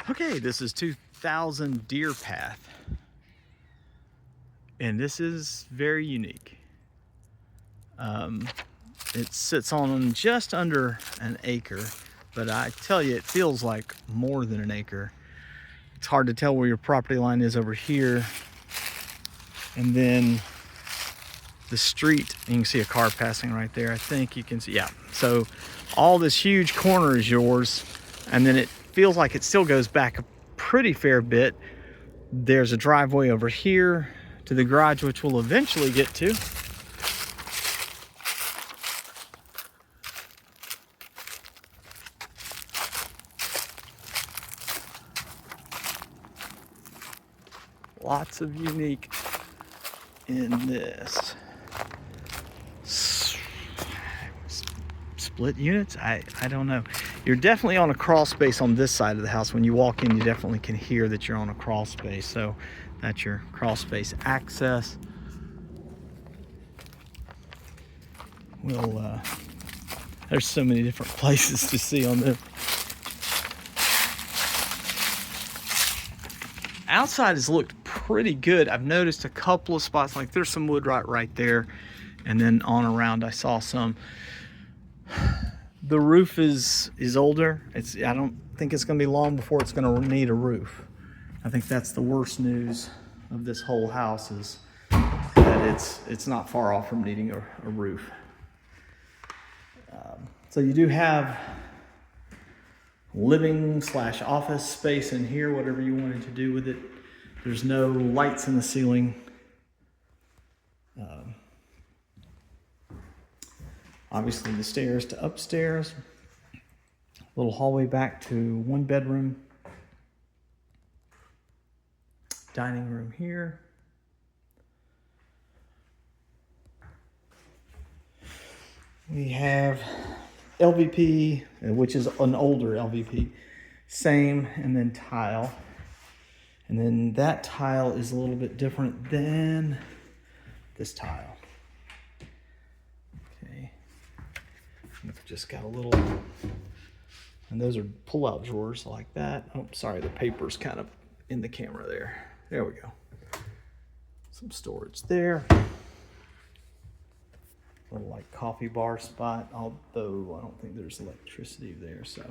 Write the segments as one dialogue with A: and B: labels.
A: Okay, this is 2000 Deer Path, and this is very unique. It sits on just under an acre, but I tell you, it feels like more than an acre. It's hard to tell where your property line is over here, and then the street, you can see a car passing right there. I think you can see, yeah. So all this huge corner is yours, and then it feels like it still goes back a pretty fair bit. There's a driveway over here to the garage, which we'll eventually get to. Lots of unique in this. Split units? I don't know. You're definitely on a crawl space on this side of the house. When you walk in, you definitely can hear that you're on a crawl space. So that's your crawl space access. There's so many different places to see on this. Outside has looked pretty good. I've noticed a couple of spots, like there's some wood right there, and then on around I saw some. The roof is older. I don't think it's going to be long before it's going to need a roof. I think that's the worst news of this whole house, is that it's not far off from needing a roof. So you do have living / office space in here, whatever you wanted to do with it. There's no lights in the ceiling. Obviously the stairs to upstairs. Little hallway back to one bedroom. Dining room here. We have LVP, which is an older LVP. Same, and then tile. And then that tile is a little bit different than this tile. Okay. It's just got a little, and those are pull-out drawers like that. Oh, sorry, the paper's kind of in the camera there. There we go. Some storage there. Little like coffee bar spot, although I don't think there's electricity there, so.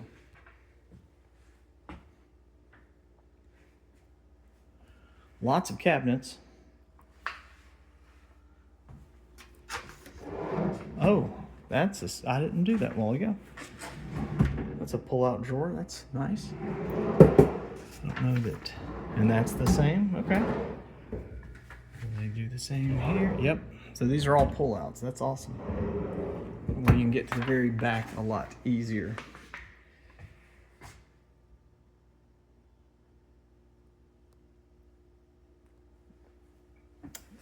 A: Lots of cabinets. Oh, I didn't do that a while ago. That's a pull-out drawer, that's nice. I don't know that, and that's the same, okay. They do the same here, yep. So these are all pull-outs, that's awesome. Well, you can get to the very back a lot easier.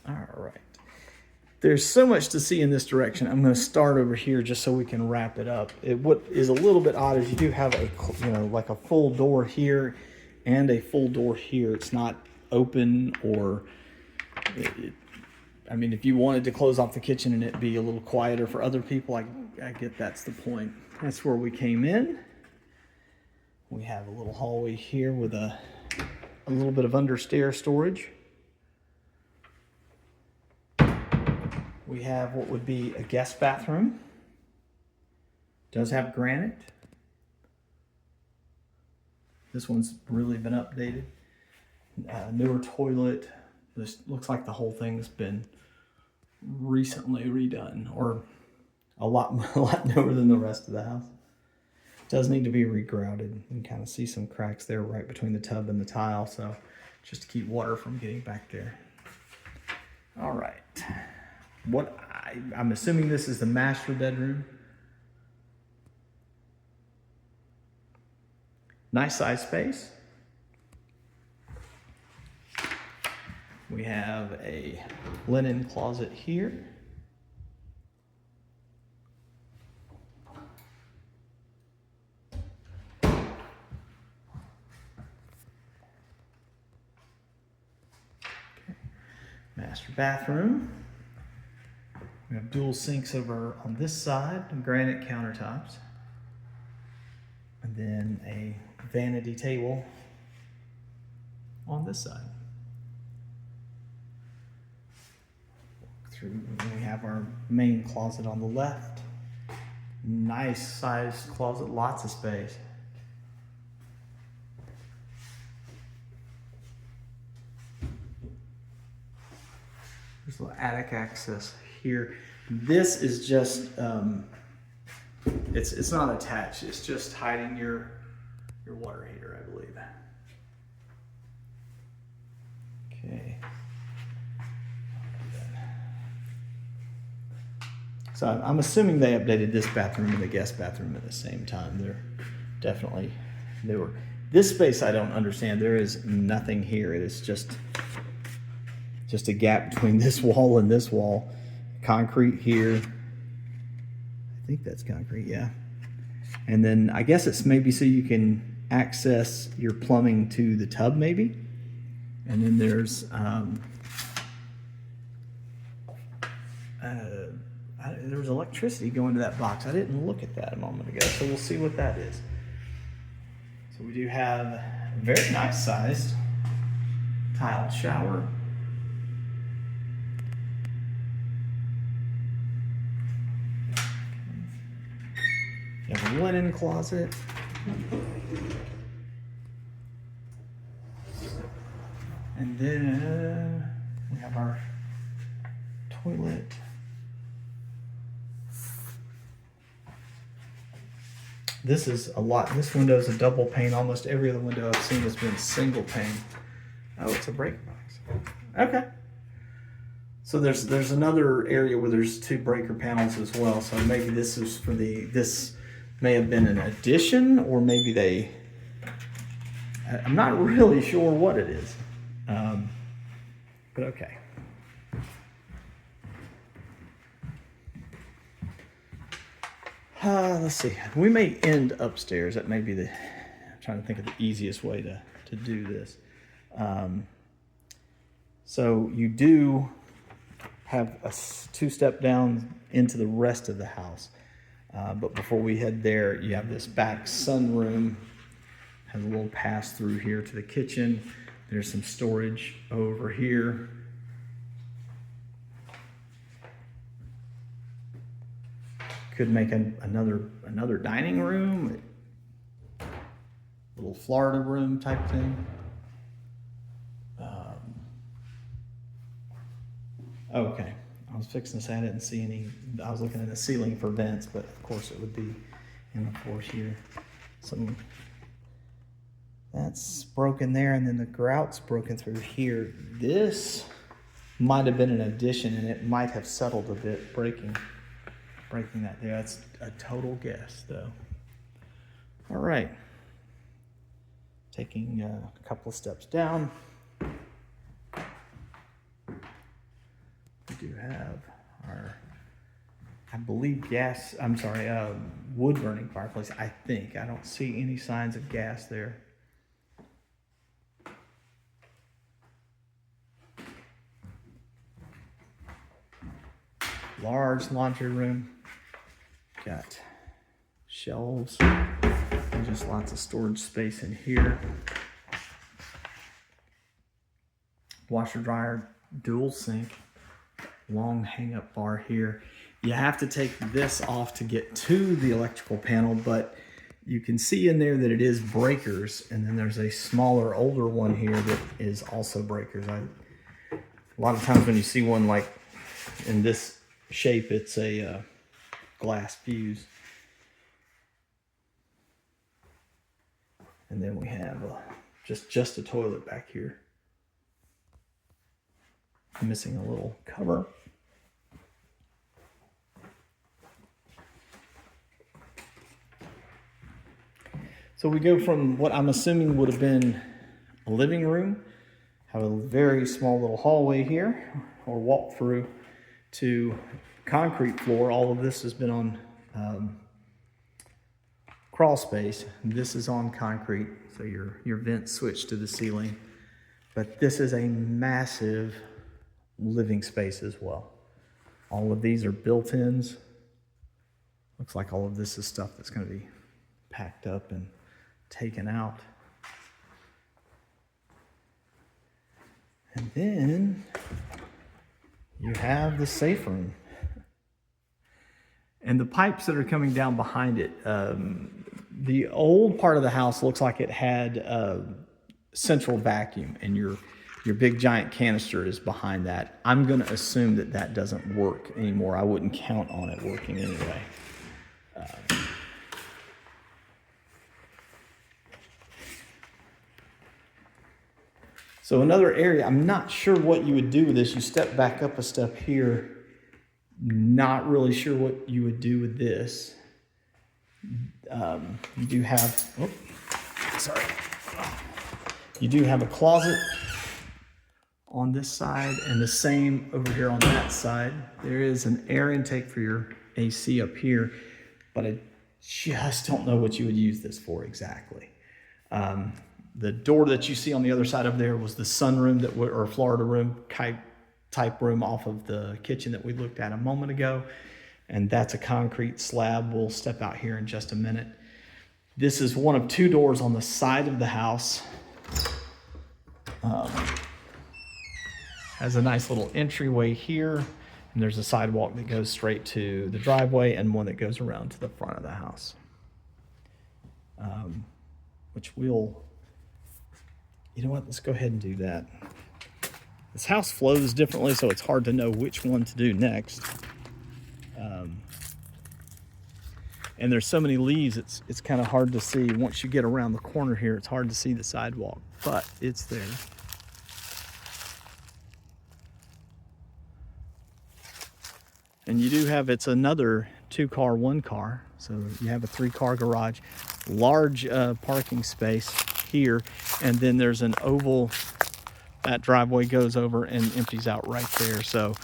A: All right. There's so much to see in this direction. I'm going to start over here just so we can wrap it up. What is a little bit odd is you do have like a full door here and a full door here. It's not open, or I mean, if you wanted to close off the kitchen and it be a little quieter for other people, I get that's the point. That's where we came in. We have a little hallway here with a little bit of understair storage. We have what would be a guest bathroom. Does have granite. This one's really been updated. Newer toilet. This looks like the whole thing's been recently redone, or a lot newer than the rest of the house. Does need to be regrouted. You can kind of see some cracks there right between the tub and the tile, so just to keep water from getting back there. All right. I'm assuming this is the master bedroom. Nice size space. We have a linen closet here. Okay. Master bathroom. We have dual sinks over on this side, and granite countertops. And then a vanity table on this side. Walk through, and we have our main closet on the left. Nice sized closet, lots of space. There's a little attic access here. This is just, it's not attached. It's just hiding your water heater, I believe. Okay. So I'm assuming they updated this bathroom and the guest bathroom at the same time. They were. This space I don't understand. There is nothing here. It is just a gap between this wall and this wall. Concrete here. I think that's concrete, yeah. And then I guess it's maybe so you can access your plumbing to the tub maybe. And then there's there was electricity going to that box. I didn't look at that a moment ago, so we'll see what that is. So we do have a very nice sized tile shower. You have a linen closet. And then we have our toilet. This is a lot. This window is a double pane. Almost every other window I've seen has been single pane. Oh, it's a breaker box. Okay. So there's another area where there's 2 breaker panels as well. So maybe this is for this may have been an addition, or maybe I'm not really sure what it is. But okay. Let's see. We may end upstairs. That may be I'm trying to think of the easiest way to do this. So you do have a 2-step down into the rest of the house. But before we head there, you have this back sunroom. Has a little pass through here to the kitchen. There's some storage over here. Could make another dining room, little Florida room type thing. Okay, I was fixing to say I didn't see any. I was looking at the ceiling for vents, but of course it would be in the floor here. That's broken there, and then the grout's broken through here. This might have been an addition, and it might have settled a bit, breaking that there. That's a total guess, though. All right. Taking a couple of steps down. We do have our, I believe, wood burning fireplace. I think. I don't see any signs of gas there. Large laundry room. Got shelves and just lots of storage space in here. Washer dryer, dual sink, long hang up bar here. You have to take this off to get to the electrical panel, but you can see in there that it is breakers, and then there's a smaller, older one here that is also breakers. A lot of times when you see one like in this shape, it's a glass fuse. And then we have just a toilet back here. Missing a little cover. So we go from what I'm assuming would have been a living room, have a very small little hallway here, or walk through, to concrete floor. All of this has been on crawl space. This is on concrete, so your vents switch to the ceiling. But this is a massive living space as well. All of these are built-ins. Looks like all of this is stuff that's going to be packed up and taken out. And then you have the safe room. And the pipes that are coming down behind it, the old part of the house looks like it had central vacuum, and your big giant canister is behind that. I'm going to assume that that doesn't work anymore. I wouldn't count on it working anyway. So another area, I'm not sure what you would do with this. You step back up a step here. Not really sure what you would do with this. You do have, you do have a closet on this side, and the same over here on that side. There is an air intake for your AC up here, but I just don't know what you would use this for exactly. The door that you see on the other side of there was the sunroom or Florida room type room off of the kitchen that we looked at a moment ago. And that's a concrete slab. We'll step out here in just a minute. This is one of two doors on the side of the house. Has a nice little entryway here, and there's a sidewalk that goes straight to the driveway and one that goes around to the front of the house. Which we'll, you know what, let's go ahead and do that. This house flows differently, so it's hard to know which one to do next. And there's so many leaves, it's kind of hard to see. Once you get around the corner here, it's hard to see the sidewalk, but it's there. And you do have, it's another 2-car, 1-car. So you have a 3-car garage, large parking space here. And then there's an oval, that driveway goes over and empties out right there. So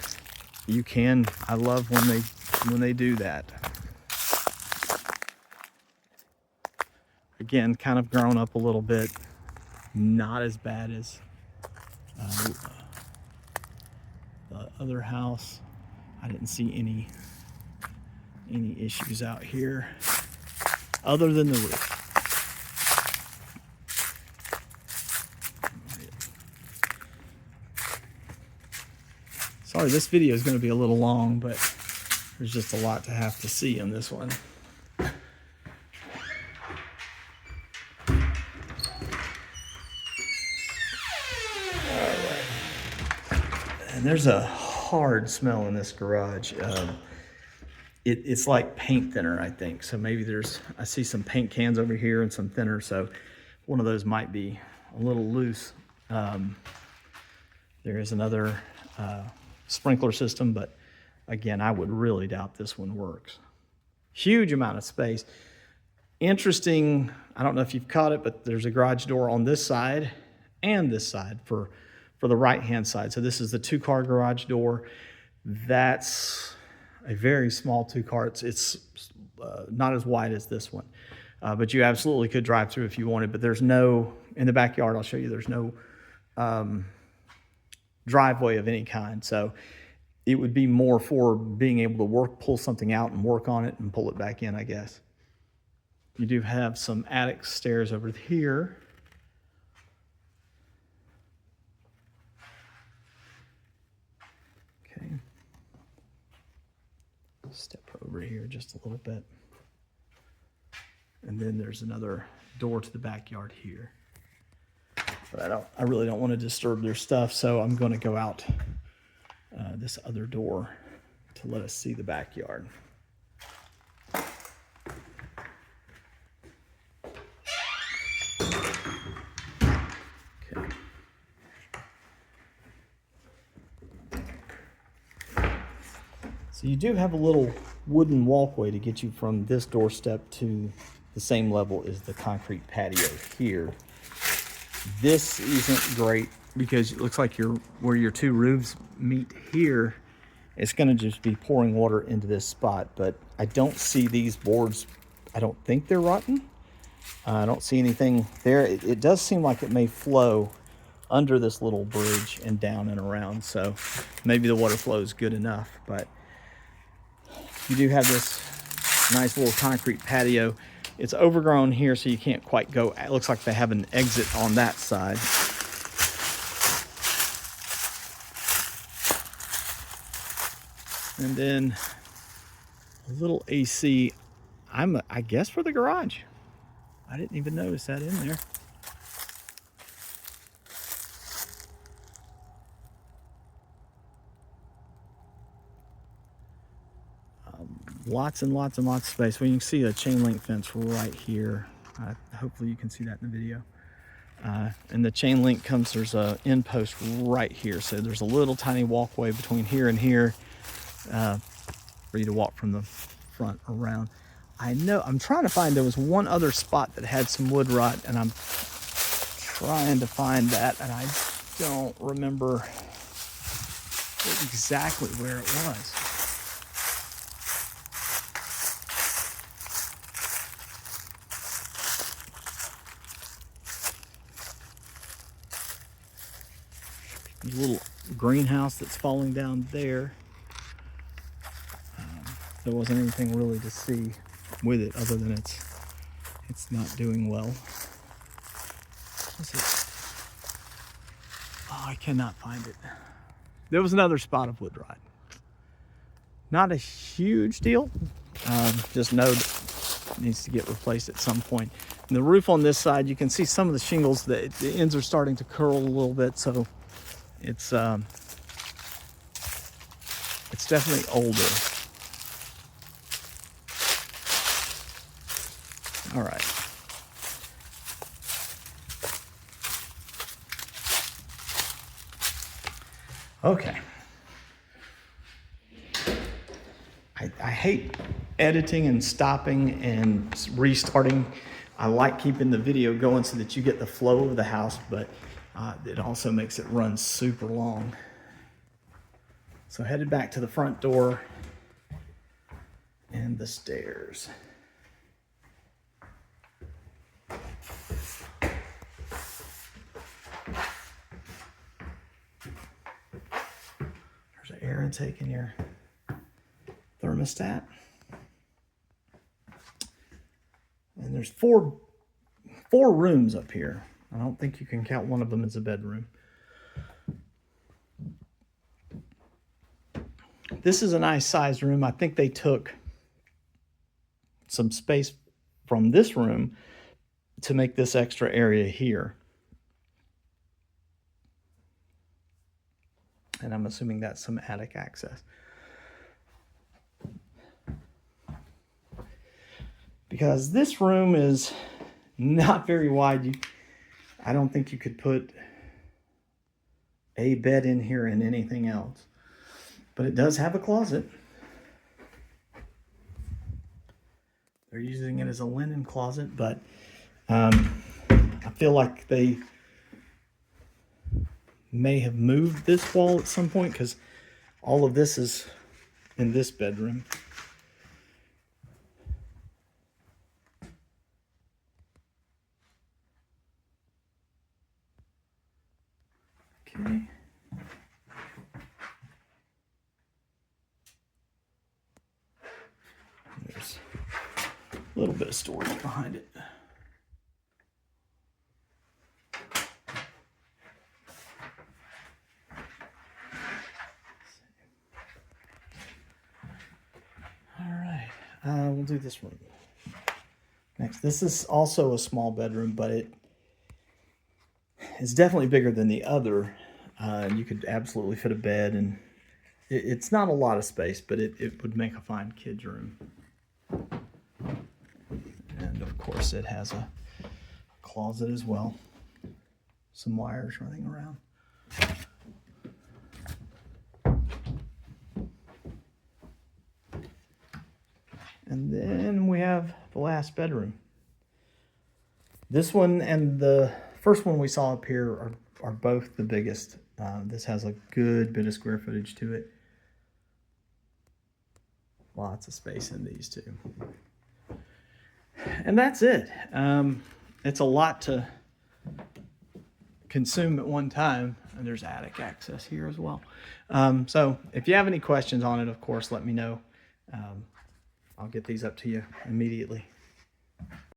A: you can, I love when they do that. Again, kind of grown up a little bit, not as bad as the other house. I didn't see any issues out here other than the roof. Sorry, this video is going to be a little long, but there's just a lot to have to see in this one. And there's a hard smell in this garage. It's like paint thinner, I think. So maybe I see some paint cans over here and some thinner. So one of those might be a little loose. There is another sprinkler system, but again, I would really doubt this one works. Huge amount of space. Interesting, I don't know if you've caught it, but there's a garage door on this side and this side for the right-hand side. So this is the 2-car garage door. That's a very small 2-car. It's not as wide as this one, but you absolutely could drive through if you wanted, but there's no, in the backyard, I'll show you, there's no driveway of any kind. So it would be more for being able to pull something out and work on it and pull it back in, I guess. You do have some attic stairs over here. Okay. Step over here just a little bit. And then there's another door to the backyard here. But I really don't want to disturb their stuff, so I'm going to go out this other door to let us see the backyard. Okay. So you do have a little wooden walkway to get you from this doorstep to the same level as the concrete patio here. This isn't great because it looks like where your two roofs meet here, it's going to just be pouring water into this spot. But I don't see these boards. I don't think they're rotten. I don't see anything there. It does seem like it may flow under this little bridge and down and around. So maybe the water flow is good enough. But you do have this nice little concrete patio. It's overgrown here, so you can't quite go. It looks like they have an exit on that side. And then a little AC, I guess for the garage. I didn't even notice that in there. Lots and lots and lots of space. Well, you can see a chain link fence right here. Hopefully you can see that in the video. And the chain link comes, there's a end post right here. So there's a little tiny walkway between here and here for you to walk from the front around. I know, I'm trying to find, there was one other spot that had some wood rot, and I'm trying to find that, and I don't remember exactly where it was. There's a little greenhouse that's falling down there. There wasn't anything really to see with it other than it's not doing well. What's it? Oh, I cannot find it. There was another spot of wood rot. Not a huge deal. Just know that it needs to get replaced at some point. And the roof on this side, you can see some of the shingles, the ends are starting to curl a little bit, so it's definitely older. All right. Okay. I hate editing and stopping and restarting. I like keeping the video going so that you get the flow of the house, but it also makes it run super long. So headed back to the front door and the stairs. There's an air intake in your thermostat. And there's four rooms up here. I don't think you can count one of them as a bedroom. This is a nice sized room. I think they took some space from this room to make this extra area here. And I'm assuming that's some attic access. Because this room is not very wide. I don't think you could put a bed in here and anything else. But it does have a closet. They're using it as a linen closet, but I feel like they may have moved this wall at some point because all of this is in this bedroom. Okay. There's a little bit of storage behind it. All right, we'll do this room next. This is also a small bedroom, but it is definitely bigger than the other. You could absolutely fit a bed, and it's not a lot of space, but it would make a fine kid's room. And of course it has a closet as well. Some wires running around. And then we have the last bedroom. This one and the first one we saw up here are both the biggest. This has a good bit of square footage to it. Lots of space in these two. And that's it. It's a lot to consume at one time. And there's attic access here as well. So if you have any questions on it, of course, let me know. I'll get these up to you immediately.